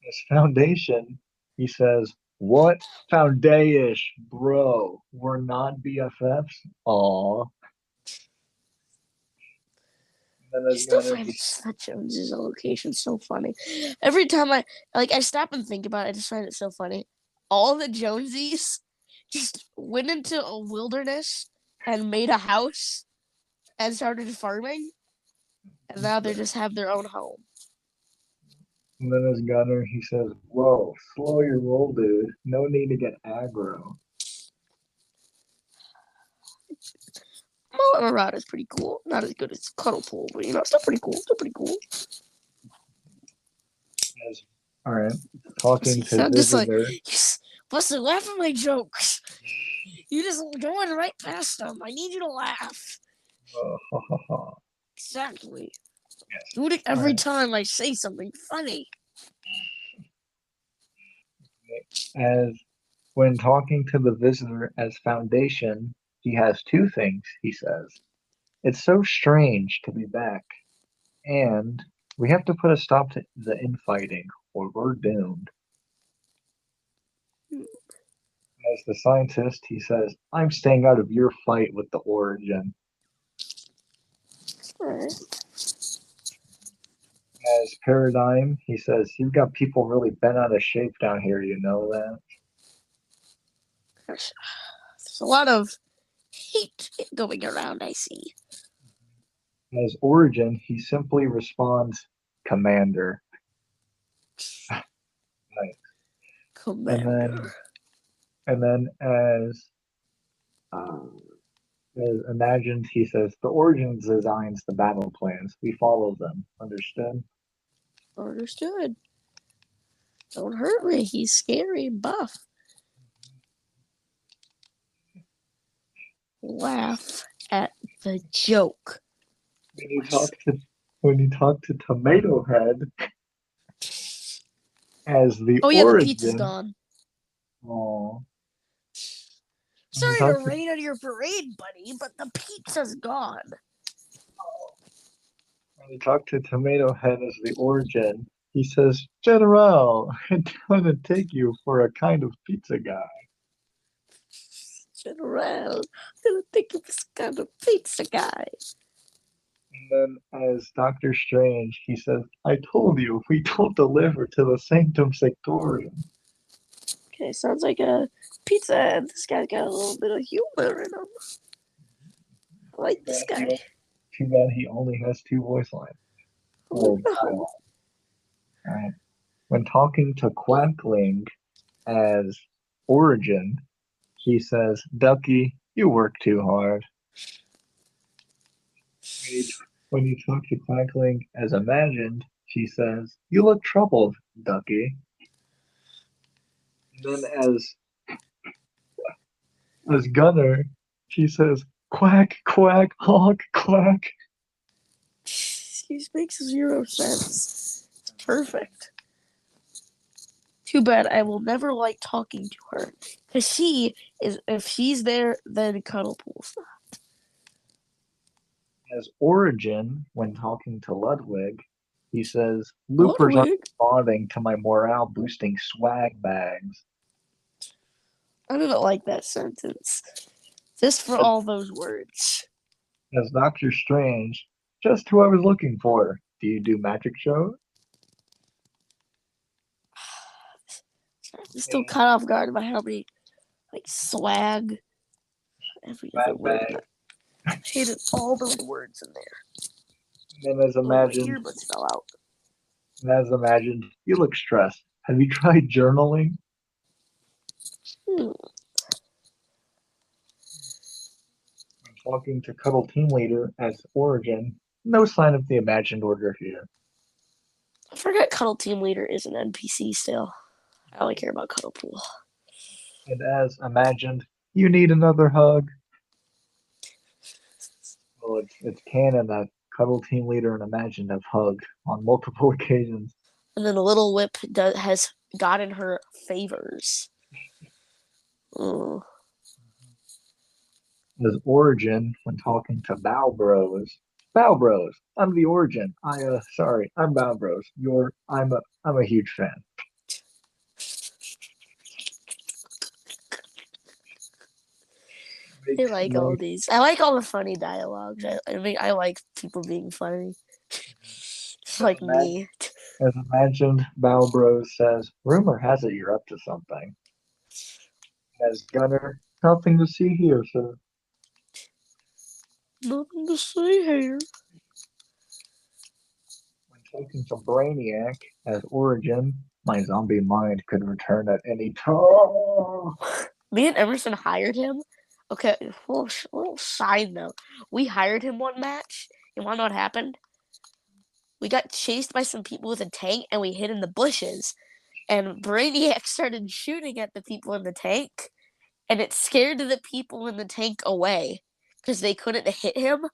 As Foundation, he says, What? Founday-ish, bro. We're not BFFs? Aw. And then I as still Gunner, find he that Jones's location so funny. Every time I stop and think about it, I just find it so funny. All the Jonesies just went into a wilderness and made a house and started farming, and now they just have their own home. and then as Gunner, he says, Whoa, slow your roll, dude. No need to get aggro. Marauder is pretty cool. Not as good as Cuddlepool, but still pretty cool. Still pretty cool. As, all right, talking See, to sound just like, Visitor. yes, Buster, laugh at my jokes. You just going right past them. I need you to laugh. Ha, ha, ha. Exactly. Yes. Do it All every right. time I say something funny. As when talking to the Visitor as Foundation, he has two things, he says. It's so strange to be back, and we have to put a stop to the infighting, or we're doomed. As the scientist, he says, I'm staying out of your fight with the Origin. Alright. As Paradigm, he says, You've got people really bent out of shape down here, you know that? There's a lot of hate going around, I see. As Origin, he simply responds, Commander. Nice. And Commander. then, and then uh, as Imagined, he says, The Origin designs the battle plans. We follow them. Understood? Understood. Don't hurt me. He's scary and buff. Laugh at the joke. When you talk to when you talk to Tomato Head as the Oh yeah, the pizza's Origin, gone. oh, when you Sorry to talk to rain on your parade, buddy, but the pizza's gone. when you talk to Tomato Head as the Origin, he says, General, I'm gonna take you for a kind of pizza guy. General, I'm gonna think of this kind of pizza guy. And then as Doctor Strange, he says, I told you, we don't deliver to the Sanctum Sanctorum. Okay, sounds like a pizza, and this guy's got a little bit of humor in him. I like this guy. Too bad he only has two voice lines. Oh Or no. right. When talking to Quackling as Origin, He says, Ducky, you work too hard. When you, when you talk to Quackling as imagined, she says, you look troubled, Ducky. And then as Gunner, she says, quack, quack, honk, quack. She makes 0 sense. It's perfect. Too bad I will never like talking to her. Because she is, if she's there, then Cuddle Pool's not. As Origin, when talking to Ludwig, he says, loopers are Ludwig? responding to my morale boosting swag bags. I didn't like that sentence. Just for As, all those words. as Doctor Strange, just who I was looking for. Do you do magic shows? I'm still caught off guard by how many, like, swag, every other Swag word. bag. I hated all those words in there. And then Oh, my earbuds fell out. as imagined, you look stressed. Have you tried journaling? Hmm. When talking to Cuddle Team Leader as Origin, no sign of the imagined order here. I forgot Cuddle Team Leader is an NPC still. I only care about Cuddle Pool. And as imagined, you need another hug. Well, it's canon that Cuddle Team Leader and Imagined have hugged on multiple occasions. And then Little Whip has gotten her favors. Mm. As Origin when talking to Bow Bros. Bow Bros, I'm the Origin. Sorry, I'm Bow Bros. I'm a huge fan. I Makes like all makes these. I like all the funny dialogues. I mean, I like people being funny. as, Like imag- me. as imagined, Bow Bros says, "Rumor has it you're up to something." As Gunner, nothing to see here, sir. Nothing to say here. When talking to Brainiac as Origin, my zombie mind could return at any time. Me and Emerson hired him. Okay, little side note. We hired him one match. You want to know what happened? We got chased by some people with a tank and we hid in the bushes. And Brainiac started shooting at the people in the tank. And it scared the people in the tank away because they couldn't hit him.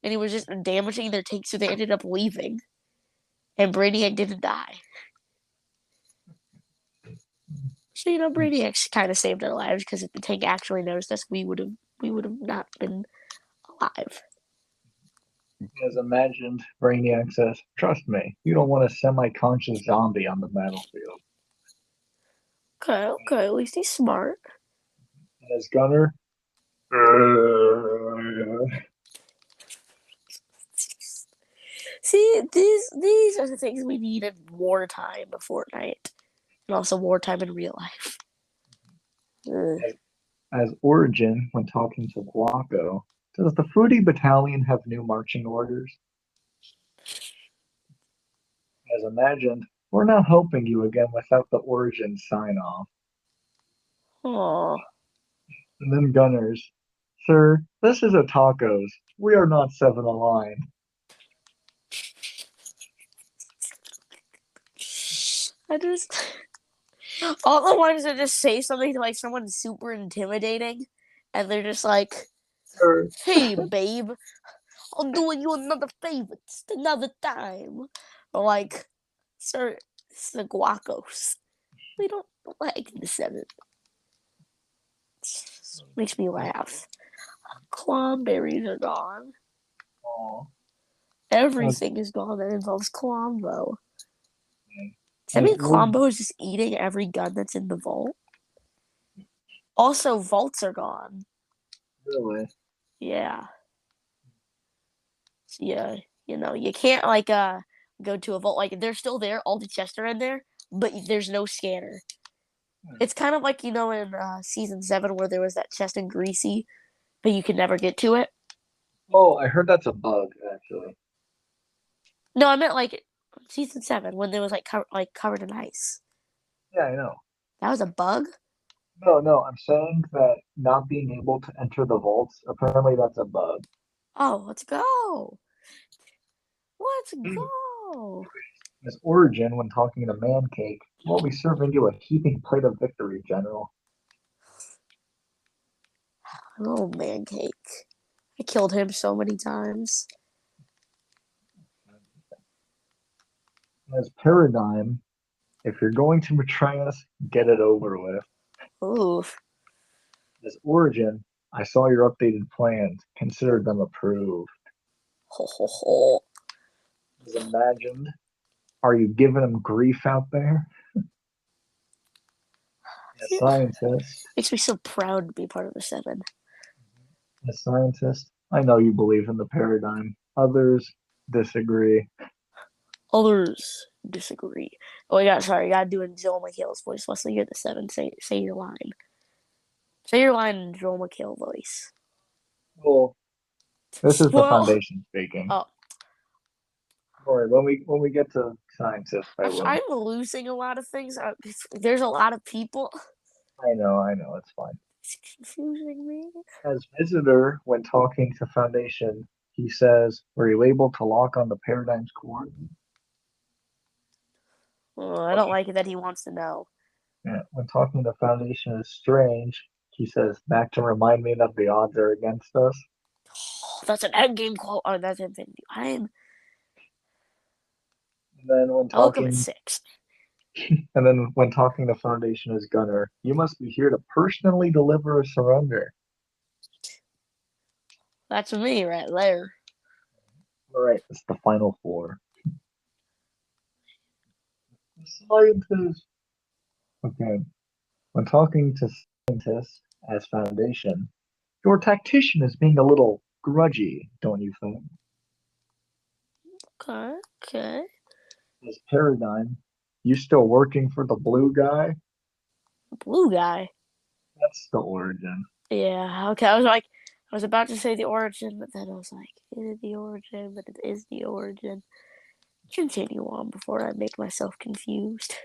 And he was just damaging their tank, so they ended up leaving. And Brainiac didn't die. So Brainiac kind of saved our lives because if the tank actually noticed us, we would have not been alive. As imagined, Brainiac says, "Trust me, you don't want a semi-conscious zombie on the battlefield." Okay, okay, at least he's smart. And as Gunner, See, these are the things we need in wartime of Fortnite, and also wartime in real life. Ugh. as, as Origin, when talking to Guaco, does the Fruity Battalion have new marching orders? As imagined, we're not helping you again without the Origin sign-off. Aw. And then Gunners, sir, this is a tacos. We are not seven aligned. I just all the ones that just say something to like someone super intimidating, and they're just like, Sir, "Hey, babe, I'll do you another favor, just another time." Or like, "Sir, it's the guacos. We don't like the seven." Makes me laugh. Clomberries are gone. aw, as, Everything is gone that involves Clombo. Does that as mean or Clombo is just eating every gun that's in the vault? Also, vaults are gone. really, Yeah. Yeah. You can't like go to a vault. Like they're still there, all the chests are in there, but there's no scanner. It's kind of like in season 7 where there was that chest in Greasy, but you could never get to it. oh, I heard that's a bug, actually. No, I meant like season 7 when there was like covered in ice. Yeah, I know. That was a bug. No, no, I'm saying that not being able to enter the vaults, apparently that's a bug. Oh, let's go. Let's Hmm. go. His origin when talking to Mancake, we'll be serving you a heaping plate of victory, General. Oh, man cake. I killed him so many times. As Paradigm, if you're going to betray us, get it over with. Oof. As Origin, I saw your updated plans. Consider them approved. Ho, ho, ho. As Imagined, are you giving them grief out there? As Scientist, Makes me so proud to be part of the seven. I know you believe in the Paradigm. Others disagree. Others disagree. Oh, my God, sorry. I gotta do a Joel McHale's voice. Wesley, you're the seven. Say your line. Say your line in Joel McHale voice. Well, this is the Well, Foundation speaking. oh, Or when we get to Scientist, I will. I'm losing a lot of things. There's a lot of people. I know, it's fine. It's confusing me. As visitor, when talking to Foundation, he says, "Were you able to lock on the Paradigm's core?" Oh, I don't like it that he wants to know. Yeah, when talking to Foundation is strange, he says, "Back to remind me that the odds are against us." Oh, that's an end game quote. Oh, that's Infinity. And then when I look him at talking, 6. and then when talking to Foundation as Gunner, "You must be here to personally deliver a surrender." That's me right there. All right, it's the final four. The scientist. Okay, when talking to scientists as Foundation, your tactician is being a little grudgy, don't you think? Okay, okay. As Paradigm, you still working for the blue guy? Blue guy. That's the origin. Yeah, okay. I was about to say the origin, but then I was like, is it the origin? But it is the origin. Continue on before I make myself confused.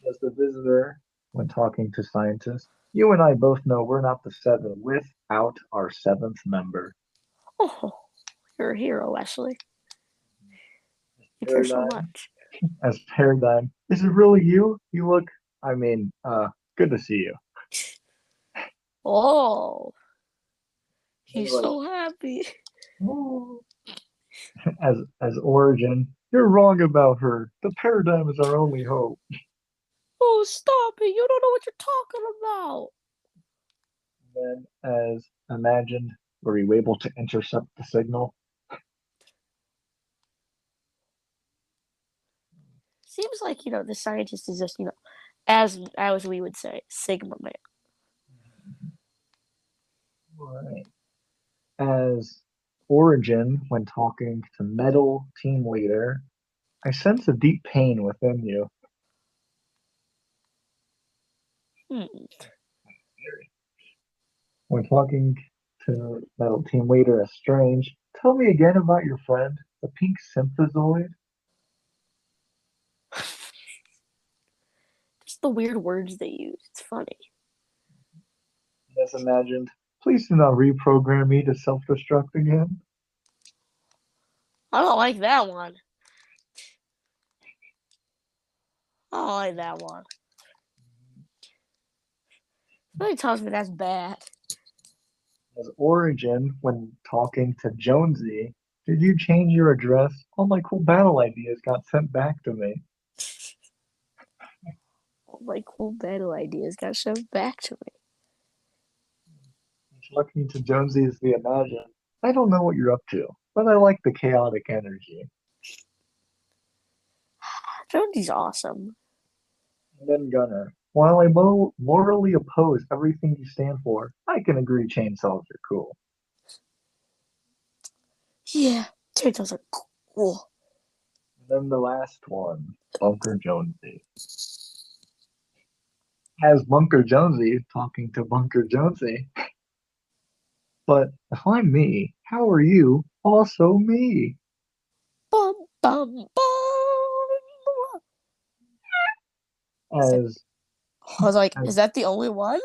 As the visitor, when talking to scientists, you and I both know we're not the seven without our seventh member. Oh, you're a hero, Ashley. You care so Paradigm, much. as Paradigm, is it really you? You look, good to see you. Oh, And he's like, so happy. oh. As Origin, you're wrong about her. The Paradigm is our only hope. Oh, stop it. You don't know what you're talking about. And then as Imagined, were you able to intercept the signal? Seems like, the scientist is just, as we would say, Sigma man. Right. As Origin, when talking to Metal Team Leader, I sense a deep pain within you. Hmm. When talking to Metal Team Leader as Strange, tell me again about your friend, the pink symphozoid. Just the weird words they use. It's funny. As Imagined, please do not reprogram me to self-destruct again. I don't like that one. I don't like that one. Nobody tells me that's bad. As Origin, when talking to Jonesy, did you change your address? All my cool battle ideas got sent back to me. All my cool battle ideas got shoved back to me. Looking to Jonesy as the Imagine. I don't know what you're up to, but I like the chaotic energy. Jonesy's awesome. And then Gunner. While I morally oppose everything you stand for, I can agree chainsaws are cool. Yeah, chainsaws are cool. And then the last one, Bunker Jonesy. As Bunker Jonesy talking to Bunker Jonesy. But if I'm me, how are you also me? Bum, bum, bum. As I was like, As, is that the only one?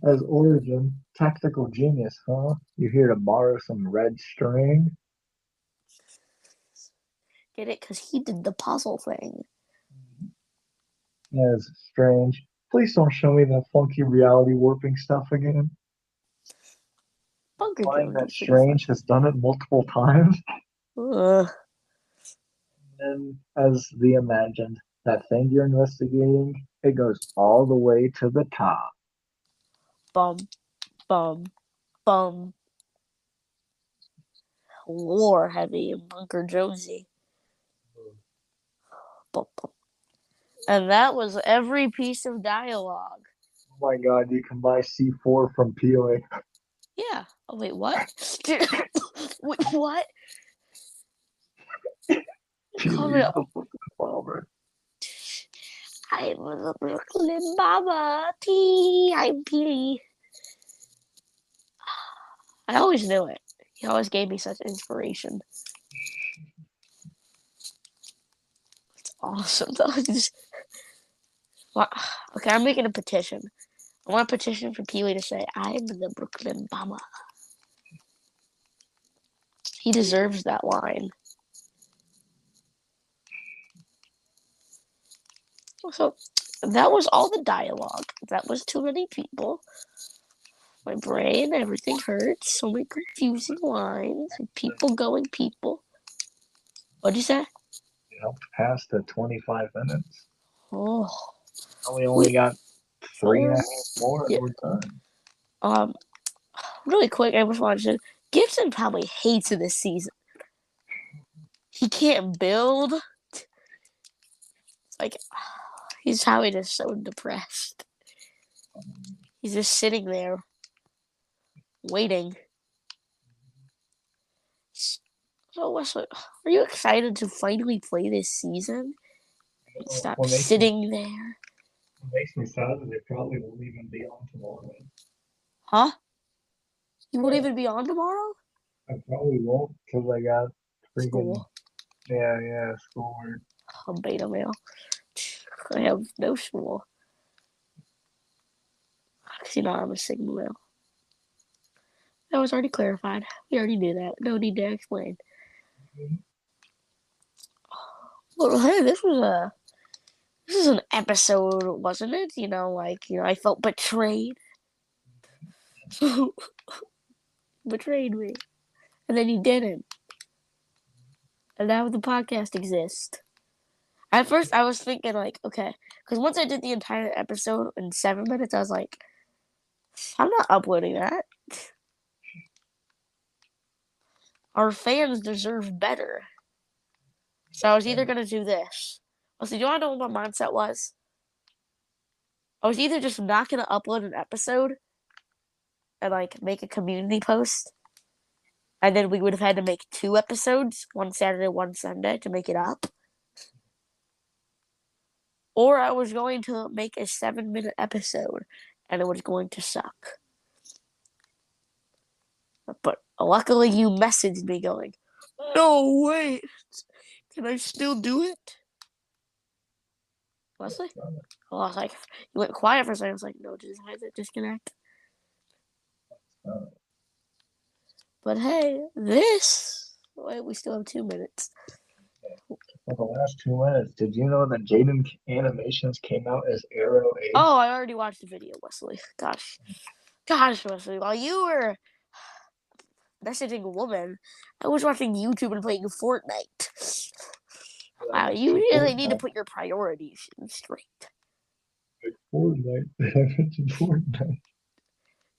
as origin, tactical genius, huh? You here to borrow some red string? Get it? Because he did the puzzle thing. As strange. Please don't show me that funky reality warping stuff again. Bunker Implying that Jonesy's pretty Strange funny. has done it multiple times. Ugh. And as the imagined, that thing you're investigating, it goes all the way to the top. Bum, bum, bum. War heavy Bunker Jonesy. Bum, bum. And that was every piece of dialogue. Oh my god, you can buy C4 from POA. Yeah. Oh wait, what? Wait, what? Cover POA's up. the fucking bomber. I'm the Brooklyn Mama T. I'm Petey. I always knew it. He always gave me such inspiration. It's awesome though. Okay, I'm making a petition. I want a petition for Pee Wee to say, I'm the Brooklyn Mama. He deserves that line. So that was all the dialogue. That was too many people. My brain, everything hurts. So many confusing lines. And people going people. What'd you say? You helped pass the 25 minutes. Oh, And we we only got three and a four. half more and Yeah. we're done. Um, really quick, I just wanted to say, Gibson probably hates this season. He can't build. It's like he's probably just so depressed. He's just sitting there waiting. So, Wesley, are you excited to finally play this season? And stop What makes me sitting there. what makes me sad is it probably won't even be on tomorrow. Huh? You won't Yeah, even be on tomorrow? I probably won't because I got freaking School. schoolwork. I'm beta male. I have no school. Because you know I'm a Sigma male. That was already clarified. We already knew that. No need to explain. Well, hey, this was an episode, wasn't it? I felt betrayed. Betrayed me. And then you didn't. And now the podcast exists. At first, I was thinking, like, okay, because once I did the entire episode in 7 minutes, I was like, I'm not uploading that. Our fans deserve better. So I was either going to do this. So, do you want to know what my mindset was? I was either just not going to upload an episode and, like, make a community post, and then we would have had to make 2 episodes, one Saturday, one Sunday, to make it up. Or I was going to make a 7 minute episode and it was going to suck. But luckily, you messaged me going, no, wait, can I still do it? Wesley? Oh, I was like, you went quiet for a second. I was like, no, did I disconnect? But hey, wait, we still have 2 minutes. For the last 2 minutes, did you know that Jaden Animations came out as Arrow Ace? Oh, I already watched the video, Wesley. Gosh, Wesley, while you were messaging a woman, I was watching YouTube and playing Fortnite. I Wow, you mentioned really need to Fortnite. put your priorities straight. Fortnite. I mentioned Fortnite.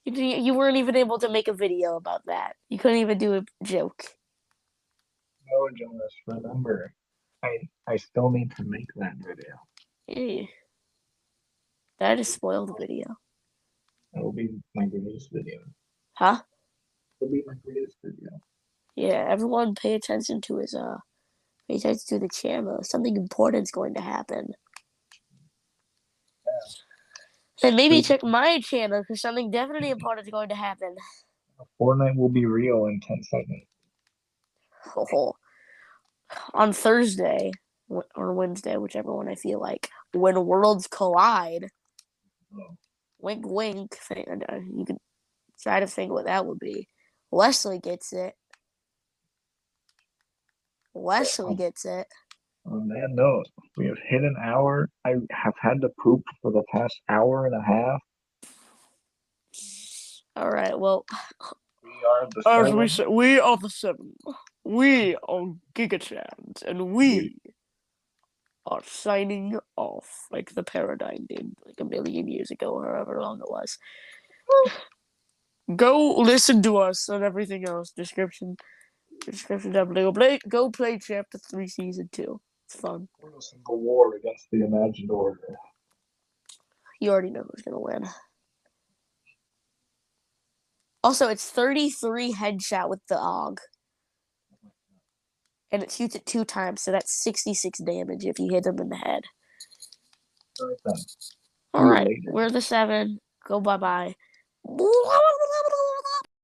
You weren't even able to make a video about that. You couldn't even do a joke. No, Jonas, remember, I still need to make that video. Hey, that just spoiled the video. It'll be my greatest video. Huh? It'll be my greatest video. Yeah, everyone pay attention to the channel. Something important's going to happen. And maybe check my channel because something definitely important is going to happen. Fortnite will be real in 10 seconds. Oh, on Thursday or Wednesday, whichever one I feel like. when worlds collide. Oh, Wink, wink. You could try to think what that would be. Leslie gets it. Leslie on, gets it. on that note, we have hit an hour. I have had to poop for the past hour and a half. All right. Well, We are the as we seven. say, we are the seven. We are Gigachans, and We we are signing off like the Paradigm did like a million years ago, or however long it was. Go listen to us and everything else. Description down below. Go play Chapter 3 Season 2. It's fun. we're a single war against the imagined order. You already know who's gonna win. Also, it's 33 headshot with the AUG. And it shoots it 2 times, so that's 66 damage if you hit them in the head. All right then. See you Alright, later. we're the 7. Go bye bye.